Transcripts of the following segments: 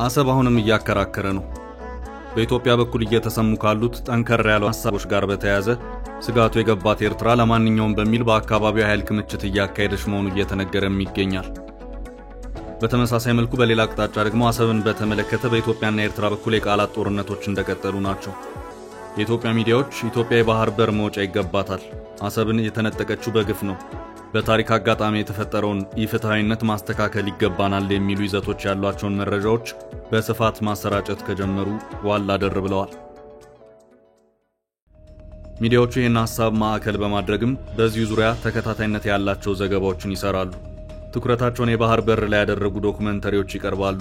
አሰብ አሁንም እያከራከረ ነው። በኢትዮጵያ በኩል እየተሰሙ ካሉት ጠንከር ያሉ ሐሳቦች ጋር በተያያዘ ስጋቱ የገባት ኤርትራ ለማንኛውም በሚል በአካባቢው ኃይል ክምችት እያካሄደች መሆኑ እየተነገረም ይገኛል። በተመሳሳይ መልኩ በሌላ አቅጣጫ ደግሞ አሰብን በተመለከተ በኢትዮጵያና ኤርትራ በኩል የቃላት ጦርነቶች እንደቀጠሉ ናቸው። የኢትዮጵያ ሚዲያዎች ኢትዮጵያ የባህር በር መውጫ ይገባታል፣ አሰብን የተነጠቀችው በግፍ ነው፣ በታሪክ አጋጣሚ የተፈጠረውን ኢፍትሃዊነት ማስተካከል ይገባናል የሚሉ ይዘቶች ያሏቸውን መረጃዎች በስፋት ማሰራጨት ከጀመሩ ዋላ ደር ብለዋል። ሚዲያዎቹ ይህን ሐሳብ ማዕከል በማድረግም በዚህ ዙሪያ ተከታታይነት ያላቸው ዘገባዎችን ይሰራሉ። ትኩረታቸውን የባህር በር ላይ ያደረጉ ዶክመንተሪዎች ይቀርባሉ።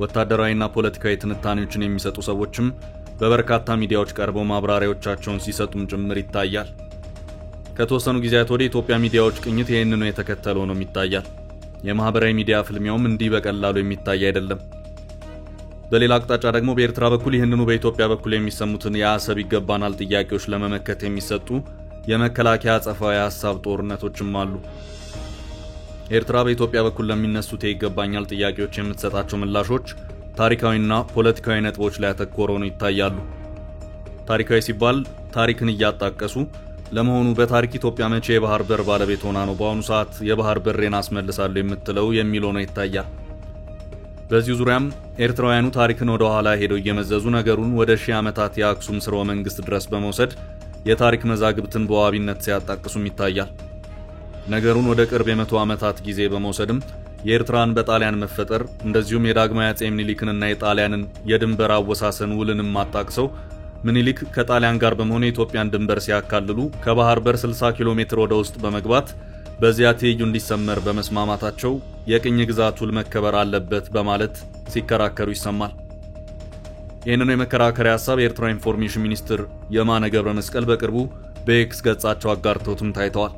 ወታደራዊና ፖለቲካዊ ትንታኔዎችን የሚሰጡ ሰዎችም በበርካታ ሚዲያዎች ቀርበው ማብራሪያዎቻቸውን ሲሰጡም ጭምር ይታያል። ከተወሰኑ ጊዜያት ወዲህ ኢትዮጵያ ሚዲያዎች ቅኝት ይህንኑ የተከተለው ነው ይታያል። የማህበራዊ ሚዲያ ፍልሚያውም እንዲህ በቀላሉ የሚታይ አይደለም። በሌላ አቅጣጫ ደግሞ በኤርትራ በኩል ይህንኑ በኢትዮጵያ በኩል የሚሰሙትን የአሰብ ይገባናል ጥያቄዎች ለመመከት የሚሰጡ የመከላከያ አጸፋዊ ሐሳብ ጦርነቶችም አሉ። ኤርትራ በኢትዮጵያ በኩል ለሚነሱት የይገባኛል ጥያቄዎች የምትሰጣቸው ምላሾች ታሪካዊና ፖለቲካዊ ነጥቦች ላይ ያተኮረው ነው ይታያሉ። ታሪካዊ ሲባል ታሪክን እያጣቀሱ ለመሆኑ በታሪክ ኢትዮጵያ መቼ የባህር በር ባለቤት ሆና ነው በአሁኑ ሰዓት የባህር በሬን አስመልሳለሁ የምትለው የሚለው ነው ይታያል። በዚህ ዙሪያም ኤርትራውያኑ ታሪክን ወደ ኋላ ሄደው እየመዘዙ ነገሩን ወደ ሺህ ዓመታት የአክሱም ስርወ መንግስት ድረስ በመውሰድ የታሪክ መዛግብትን በዋቢነት ሲያጣቅሱም ይታያል። ነገሩን ወደ ቅርብ የመቶ ዓመታት ጊዜ በመውሰድም የኤርትራን በጣሊያን መፈጠር እንደዚሁም የዳግማዊ አፄ ምኒልክንና የጣሊያንን የድንበር አወሳሰን ውልንም ማጣቅሰው ምኒልክ ከጣሊያን ጋር በመሆን የኢትዮጵያን ድንበር ሲያካልሉ ከባህር በር 60 ኪሎ ሜትር ወደ ውስጥ በመግባት በዚያ ትይዩ እንዲሰመር በመስማማታቸው የቅኝ ግዛት ውል መከበር አለበት በማለት ሲከራከሩ ይሰማል። ይህንኑ የመከራከሪያ ሐሳብ የኤርትራ ኢንፎርሜሽን ሚኒስትር የማነ ገብረ መስቀል በቅርቡ በኤክስ ገጻቸው አጋርተውትም ታይተዋል።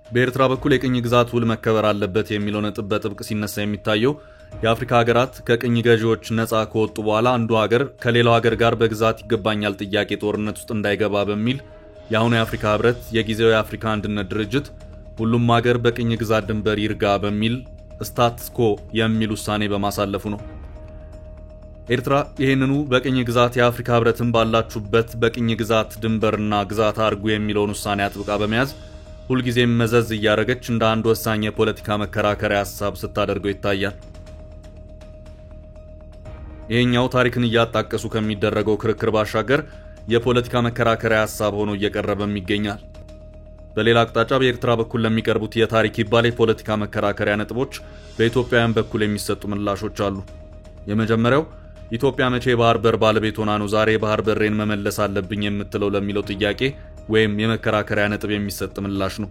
በኤርትራ በኩል የቅኝ ግዛት ውል መከበር አለበት የሚለው ነጥብ በጥብቅ ሲነሳ የሚታየው የአፍሪካ ሀገራት ከቅኝ ገዢዎች ነፃ ከወጡ በኋላ አንዱ ሀገር ከሌላው ሀገር ጋር በግዛት ይገባኛል ጥያቄ ጦርነት ውስጥ እንዳይገባ በሚል የአሁኑ የአፍሪካ ህብረት የጊዜው የአፍሪካ አንድነት ድርጅት ሁሉም ሀገር በቅኝ ግዛት ድንበር ይርጋ በሚል ስታትስ ኮ የሚል ውሳኔ በማሳለፉ ነው። ኤርትራ ይህንኑ በቅኝ ግዛት የአፍሪካ ህብረትን ባላችሁበት በቅኝ ግዛት ድንበርና ግዛት አርጉ የሚለውን ውሳኔ አጥብቃ በመያዝ ሁልጊዜም መዘዝ እያደረገች እንደ አንድ ወሳኝ የፖለቲካ መከራከሪያ ሐሳብ ስታደርገው ይታያል። ይሄኛው ታሪክን እያጣቀሱ ከሚደረገው ክርክር ባሻገር የፖለቲካ መከራከሪያ ሐሳብ ሆኖ እየቀረበም ይገኛል። በሌላ አቅጣጫ በኤርትራ በኩል ለሚቀርቡት የታሪክ ይባል የፖለቲካ መከራከሪያ ነጥቦች በኢትዮጵያውያን በኩል የሚሰጡ ምላሾች አሉ። የመጀመሪያው ኢትዮጵያ መቼ የባህር በር ባለቤት ሆና ነው ዛሬ የባህር በሬን መመለስ አለብኝ የምትለው ለሚለው ጥያቄ ወይም የመከራከሪያ ነጥብ የሚሰጥ ምላሽ ነው።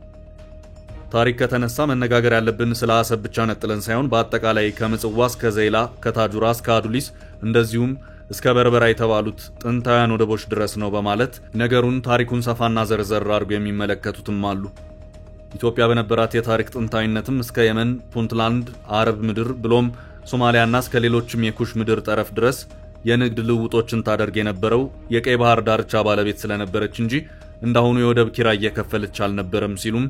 ታሪክ ከተነሳ መነጋገር ያለብን ስለ አሰብ ብቻ ነጥለን ሳይሆን በአጠቃላይ ከምጽዋ እስከ ዘይላ ከታጁራ እስከ አዱሊስ እንደዚሁም እስከ በርበራ የተባሉት ጥንታውያን ወደቦች ድረስ ነው በማለት ነገሩን ታሪኩን ሰፋና ዘርዘር አድርገው የሚመለከቱትም አሉ። ኢትዮጵያ በነበራት የታሪክ ጥንታዊነትም እስከ የመን፣ ፑንትላንድ፣ አረብ ምድር ብሎም ሶማሊያና እስከ ሌሎችም የኩሽ ምድር ጠረፍ ድረስ የንግድ ልውውጦችን ታደርግ የነበረው የቀይ ባህር ዳርቻ ባለቤት ስለነበረች እንጂ እንዳሁኑ የወደብ ኪራይ እየከፈለች አልነበረም ሲሉም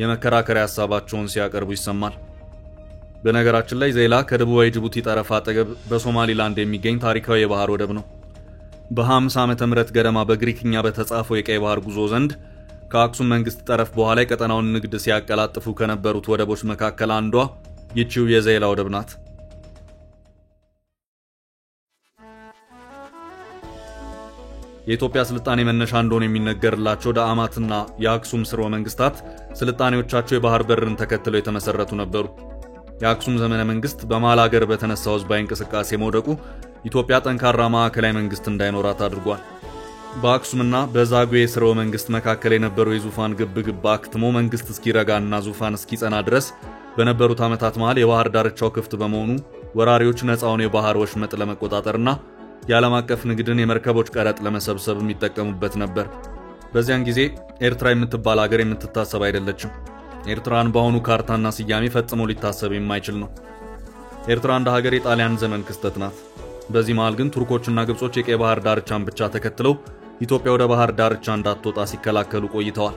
የመከራከሪያ ሐሳባቸውን ሲያቀርቡ ይሰማል። በነገራችን ላይ ዘይላ ከደቡባዊ ጅቡቲ ጠረፍ አጠገብ በሶማሊላንድ የሚገኝ ታሪካዊ የባህር ወደብ ነው። በ50 ዓመተ ምህረት ገደማ በግሪክኛ በተጻፈው የቀይ ባህር ጉዞ ዘንድ ከአክሱም መንግስት ጠረፍ በኋላ የቀጠናውን ንግድ ሲያቀላጥፉ ከነበሩት ወደቦች መካከል አንዷ ይቺው የዘይላ ወደብ ናት። የኢትዮጵያ ስልጣኔ መነሻ እንደሆነ የሚነገርላቸው ዳአማትና የአክሱም ስርወ መንግስታት ስልጣኔዎቻቸው የባህር በርን ተከትለው የተመሰረቱ ነበሩ። የአክሱም ዘመነ መንግስት በመሃል ሀገር በተነሳው ህዝባዊ እንቅስቃሴ መውደቁ ኢትዮጵያ ጠንካራ ማዕከላዊ መንግስት እንዳይኖራት አድርጓል። በአክሱምና በዛጉዌ ስርወ መንግስት መካከል የነበረው የዙፋን ግብግብ አክትሞ መንግስት እስኪረጋና ዙፋን እስኪጸና ድረስ በነበሩት ዓመታት መሃል የባህር ዳርቻው ክፍት በመሆኑ ወራሪዎች ነፃውን የባህር ወሽመጥ ለመቆጣጠርና የዓለም አቀፍ ንግድን የመርከቦች ቀረጥ ለመሰብሰብ የሚጠቀሙበት ነበር። በዚያን ጊዜ ኤርትራ የምትባል ሀገር የምትታሰብ አይደለችም። ኤርትራን በአሁኑ ካርታና ስያሜ ፈጽሞ ሊታሰብ የማይችል ነው። ኤርትራ እንደ ሀገር የጣሊያን ዘመን ክስተት ናት። በዚህ መሃል ግን ቱርኮችና ግብጾች የቀይ ባህር ዳርቻን ብቻ ተከትለው ኢትዮጵያ ወደ ባህር ዳርቻ እንዳትወጣ ሲከላከሉ ቆይተዋል።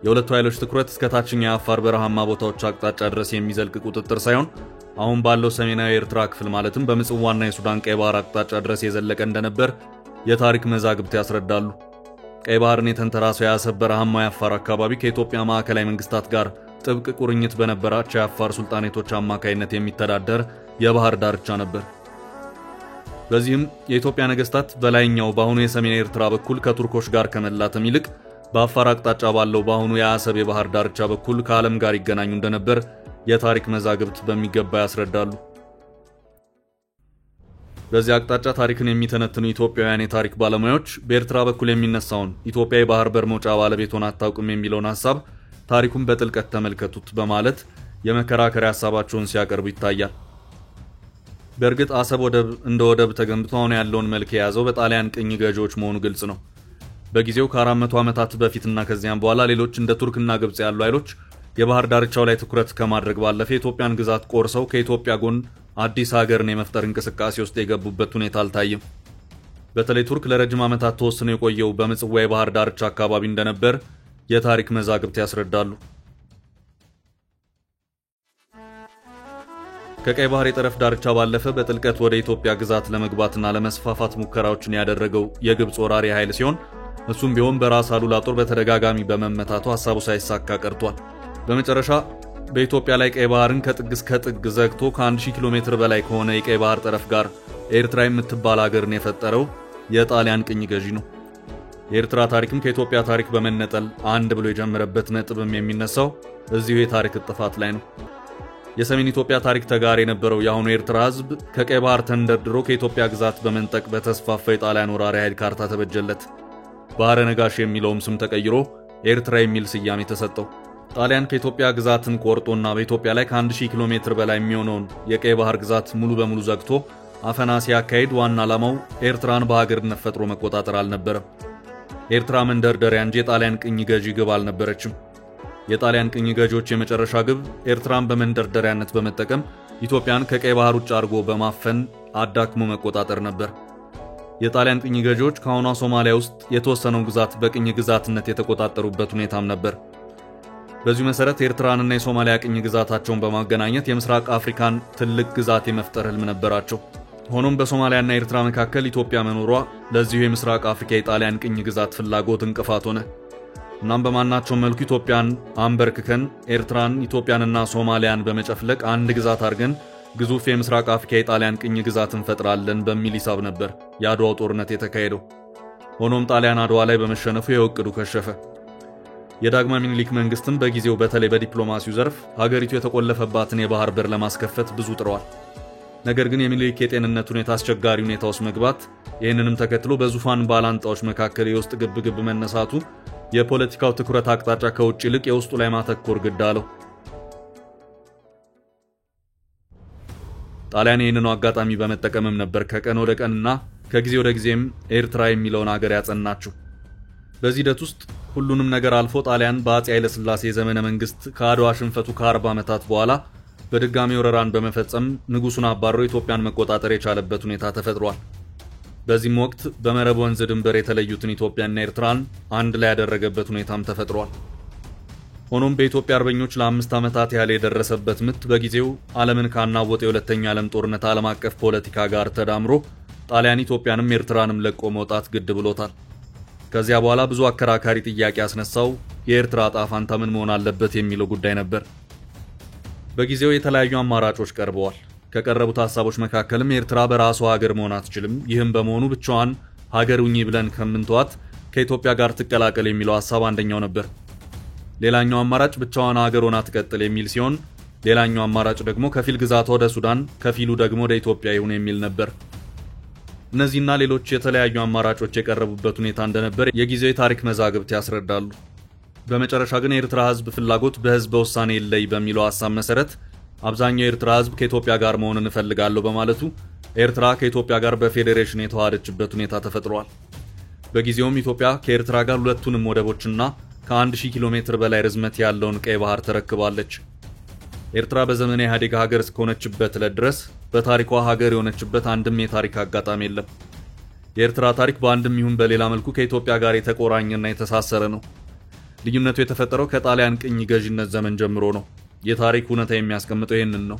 የሁለቱ ኃይሎች ትኩረት እስከ ታችኛው የአፋር በረሃማ ቦታዎች አቅጣጫ ድረስ የሚዘልቅ ቁጥጥር ሳይሆን አሁን ባለው ሰሜናዊ ኤርትራ ክፍል ማለትም በምጽዋና የሱዳን ቀይ ባህር አቅጣጫ ድረስ የዘለቀ እንደነበር የታሪክ መዛግብት ያስረዳሉ። ቀይ ባህርን የተንተራሰው የአሰብ በረሃማ የአፋር አካባቢ ከኢትዮጵያ ማዕከላዊ መንግስታት ጋር ጥብቅ ቁርኝት በነበራቸው የአፋር ሱልጣኔቶች አማካይነት የሚተዳደር የባህር ዳርቻ ነበር። በዚህም የኢትዮጵያ ነገስታት በላይኛው በአሁኑ የሰሜን ኤርትራ በኩል ከቱርኮች ጋር ከመላተም ይልቅ በአፋር አቅጣጫ ባለው በአሁኑ የአሰብ የባህር ዳርቻ በኩል ከዓለም ጋር ይገናኙ እንደነበር የታሪክ መዛግብት በሚገባ ያስረዳሉ። በዚህ አቅጣጫ ታሪክን የሚተነትኑ ኢትዮጵያውያን የታሪክ ባለሙያዎች በኤርትራ በኩል የሚነሳውን ኢትዮጵያ የባህር በር መውጫ ባለቤት ሆና አታውቅም የሚለውን ሐሳብ ታሪኩን በጥልቀት ተመልከቱት በማለት የመከራከሪያ ሐሳባቸውን ሲያቀርቡ ይታያል። በእርግጥ አሰብ ወደብ እንደ ወደብ ተገንብቶ አሁን ያለውን መልክ የያዘው በጣሊያን ቅኝ ገዢዎች መሆኑ ግልጽ ነው። በጊዜው ከ400 ዓመታት በፊትና ከዚያም በኋላ ሌሎች እንደ ቱርክና ግብጽ ያሉ ኃይሎች የባህር ዳርቻው ላይ ትኩረት ከማድረግ ባለፈ የኢትዮጵያን ግዛት ቆርሰው ከኢትዮጵያ ጎን አዲስ ሀገርን የመፍጠር እንቅስቃሴ ውስጥ የገቡበት ሁኔታ አልታየም። በተለይ ቱርክ ለረጅም ዓመታት ተወስኖ የቆየው በምጽዋ የባህር ዳርቻ አካባቢ እንደነበር የታሪክ መዛግብት ያስረዳሉ። ከቀይ ባህር የጠረፍ ዳርቻ ባለፈ በጥልቀት ወደ ኢትዮጵያ ግዛት ለመግባትና ለመስፋፋት ሙከራዎችን ያደረገው የግብጽ ወራሪ ኃይል ሲሆን እሱም ቢሆን በራስ አሉላ ጦር በተደጋጋሚ በመመታቱ ሐሳቡ ሳይሳካ ቀርቷል። በመጨረሻ በኢትዮጵያ ላይ ቀይ ባህርን ከጥግ እስከ ጥግ ዘግቶ ከ1000 ኪሎ ሜትር በላይ ከሆነ የቀይ ባህር ጠረፍ ጋር ኤርትራ የምትባል ሀገርን የፈጠረው የጣሊያን ቅኝ ገዢ ነው። የኤርትራ ታሪክም ከኢትዮጵያ ታሪክ በመነጠል አንድ ብሎ የጀመረበት ነጥብም የሚነሳው እዚሁ የታሪክ ጥፋት ላይ ነው። የሰሜን ኢትዮጵያ ታሪክ ተጋሪ የነበረው የአሁኑ ኤርትራ ህዝብ ከቀይ ባህር ተንደርድሮ ከኢትዮጵያ ግዛት በመንጠቅ በተስፋፋ የጣሊያን ወራሪ ኃይል ካርታ ተበጀለት። ባህረ ነጋሽ የሚለውም ስም ተቀይሮ ኤርትራ የሚል ስያሜ ተሰጠው። ጣሊያን ከኢትዮጵያ ግዛትን ቆርጦና በኢትዮጵያ ላይ ከ1000 ኪሎ ሜትር በላይ የሚሆነውን የቀይ ባህር ግዛት ሙሉ በሙሉ ዘግቶ አፈና ሲያካሂድ ዋና ዓላማው ኤርትራን በሀገርነት ፈጥሮ መቆጣጠር አልነበረም። ኤርትራ መንደርደሪያ እንጂ የጣሊያን ቅኝ ገዢ ግብ አልነበረችም። የጣሊያን ቅኝ ገዢዎች የመጨረሻ ግብ ኤርትራን በመንደርደሪያነት በመጠቀም ኢትዮጵያን ከቀይ ባህር ውጭ አድርጎ በማፈን አዳክሞ መቆጣጠር ነበር። የጣሊያን ቅኝ ገዢዎች ከአሁኗ ሶማሊያ ውስጥ የተወሰነው ግዛት በቅኝ ግዛትነት የተቆጣጠሩበት ሁኔታም ነበር። በዚሁ መሰረት ኤርትራንና የሶማሊያ ቅኝ ግዛታቸውን በማገናኘት የምስራቅ አፍሪካን ትልቅ ግዛት የመፍጠር ህልም ነበራቸው። ሆኖም በሶማሊያና ኤርትራ መካከል ኢትዮጵያ መኖሯ ለዚሁ የምስራቅ አፍሪካ የጣሊያን ቅኝ ግዛት ፍላጎት እንቅፋት ሆነ። እናም በማናቸውም መልኩ ኢትዮጵያን አንበርክከን ኤርትራን፣ ኢትዮጵያንና ሶማሊያን በመጨፍለቅ አንድ ግዛት አድርገን ግዙፍ የምስራቅ አፍሪካ የጣሊያን ቅኝ ግዛት እንፈጥራለን በሚል ሂሳብ ነበር የአድዋው ጦርነት የተካሄደው። ሆኖም ጣሊያን አድዋ ላይ በመሸነፉ የወቅዱ ከሸፈ። የዳግማዊ ምኒልክ መንግስትም በጊዜው በተለይ በዲፕሎማሲው ዘርፍ ሀገሪቱ የተቆለፈባትን የባህር በር ለማስከፈት ብዙ ጥረዋል። ነገር ግን የሚኒሊክ የጤንነት ሁኔታ አስቸጋሪ ሁኔታ ውስጥ መግባት፣ ይህንንም ተከትሎ በዙፋን ባላንጣዎች መካከል የውስጥ ግብግብ መነሳቱ የፖለቲካው ትኩረት አቅጣጫ ከውጭ ይልቅ የውስጡ ላይ ማተኮር ግድ አለው። ጣሊያን ይህንኑ አጋጣሚ በመጠቀምም ነበር ከቀን ወደ ቀንና ከጊዜ ወደ ጊዜም ኤርትራ የሚለውን ሀገር ያጸናችው። በዚህ ሂደት ውስጥ ሁሉንም ነገር አልፎ ጣሊያን በአፄ ኃይለ ሥላሴ ዘመነ መንግስት ከአድዋ ሽንፈቱ ከ40 ዓመታት በኋላ በድጋሚ ወረራን በመፈጸም ንጉሱን አባሮ ኢትዮጵያን መቆጣጠር የቻለበት ሁኔታ ተፈጥሯል። በዚህም ወቅት በመረብ ወንዝ ድንበር የተለዩትን ኢትዮጵያና ኤርትራን አንድ ላይ ያደረገበት ሁኔታም ተፈጥሯል። ሆኖም በኢትዮጵያ አርበኞች ለ5 ዓመታት ያህል የደረሰበት ምት በጊዜው ዓለምን ካናወጠው የሁለተኛ ዓለም ጦርነት ዓለም አቀፍ ፖለቲካ ጋር ተዳምሮ ጣሊያን ኢትዮጵያንም ኤርትራንም ለቆ መውጣት ግድ ብሎታል። ከዚያ በኋላ ብዙ አከራካሪ ጥያቄ ያስነሳው የኤርትራ ዕጣ ፈንታ ምን መሆን አለበት የሚለው ጉዳይ ነበር። በጊዜው የተለያዩ አማራጮች ቀርበዋል። ከቀረቡት ሐሳቦች መካከልም ኤርትራ በራሷ ሀገር መሆን አትችልም፣ ይህም በመሆኑ ብቻዋን ሀገር ሁኚ ብለን ከምንተዋት ከኢትዮጵያ ጋር ትቀላቀል የሚለው ሐሳብ አንደኛው ነበር። ሌላኛው አማራጭ ብቻዋን ሀገር ሆና ትቀጥል የሚል ሲሆን፣ ሌላኛው አማራጭ ደግሞ ከፊል ግዛቷ ወደ ሱዳን፣ ከፊሉ ደግሞ ወደ ኢትዮጵያ ይሁን የሚል ነበር። እነዚህና ሌሎች የተለያዩ አማራጮች የቀረቡበት ሁኔታ እንደነበር የጊዜው የታሪክ መዛግብት ያስረዳሉ። በመጨረሻ ግን የኤርትራ ህዝብ ፍላጎት በህዝብ ውሳኔ ይለይ በሚለው ሐሳብ መሰረት አብዛኛው የኤርትራ ህዝብ ከኢትዮጵያ ጋር መሆን እንፈልጋለሁ በማለቱ ኤርትራ ከኢትዮጵያ ጋር በፌዴሬሽን የተዋሃደችበት ሁኔታ ተፈጥሯል። በጊዜውም ኢትዮጵያ ከኤርትራ ጋር ሁለቱንም ወደቦችና ከ1000 ኪሎ ሜትር በላይ ርዝመት ያለውን ቀይ ባህር ተረክባለች። ኤርትራ በዘመነ ኢህአዴግ ሀገር እስከሆነችበት ዕለት ድረስ በታሪኳ ሀገር የሆነችበት አንድም የታሪክ አጋጣሚ የለም። የኤርትራ ታሪክ በአንድም ይሁን በሌላ መልኩ ከኢትዮጵያ ጋር የተቆራኘና የተሳሰረ ነው። ልዩነቱ የተፈጠረው ከጣሊያን ቅኝ ገዥነት ዘመን ጀምሮ ነው። የታሪክ እውነታ የሚያስቀምጠው ይህንን ነው።